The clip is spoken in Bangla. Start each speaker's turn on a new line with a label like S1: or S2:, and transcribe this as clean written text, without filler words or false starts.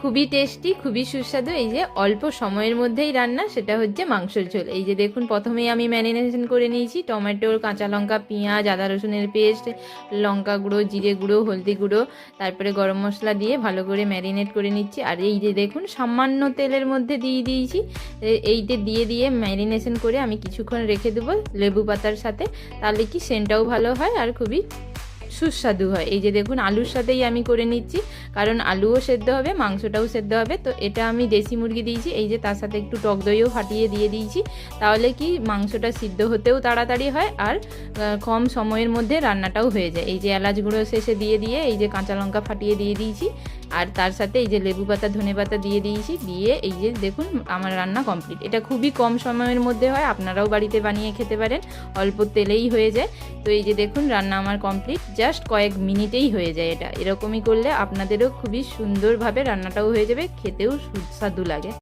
S1: খুবই টেস্টি, খুবই সুস্বাদু। এই যে অল্প সময়ের মধ্যেই রান্না, সেটা হচ্ছে মাংসের ঝোল। এই যে দেখুন, প্রথমেই আমি ম্যারিনেশন করে নিয়েছি টমেটো, কাঁচা লঙ্কা, পেঁয়াজ, আদা রসুনের পেস্ট, লঙ্কা গুঁড়ো, জিরে গুঁড়ো, হলদি গুঁড়ো, তারপরে গরম মশলা দিয়ে ভালো করে ম্যারিনেট করে নিচ্ছি। আর এই যে দেখুন, সামান্য তেলের মধ্যে দিয়ে দিয়েছি। এইটা দিয়ে ম্যারিনেশন করে আমি কিছুক্ষণ রেখে দেবো লেবু পাতার সাথে, তাহলে কি সেন্টটাও ভালো হয় আর খুবই সুস্বাদু হয়। এই যে দেখুন, আলুর সাথেই আমি করে নিচ্ছি, কারণ আলুও সেদ্ধ হবে, মাংসটাও সেদ্ধ হবে। তো এটা আমি দেশি মুরগি দিয়েছি, এই যে তার সাথে একটু টক দইও ফাটিয়ে দিয়ে দিয়েছি, তাহলে কি মাংসটা সিদ্ধ হতেও তাড়াতাড়ি হয় আর কম সময়ের মধ্যে রান্নাটাও হয়ে যায়। এই যে এলাচ গুঁড়ো শেষে দিয়ে এই যে কাঁচা লঙ্কা ফাটিয়ে দিয়ে দিয়েছি, আর তার সাথে এই যে লেবু পাতা, ধনে পাতা দিয়ে দিয়েছি। দিয়ে এই যে দেখুন, আমার রান্না কমপ্লিট। এটা খুবই কম সময়ের মধ্যে হয়, আপনারাও বাড়িতে বানিয়ে খেতে পারেন, অল্প তেলেই হয়ে যায়। তো এই যে দেখুন, রান্না আমার কমপ্লিট, জাস্ট কয়েক মিনিটেই হয়ে যায়। এটা এরকমই করলে আপনাদেরও খুবই সুন্দরভাবে রান্নাটাও হয়ে যাবে, খেতেও সুস্বাদু লাগে।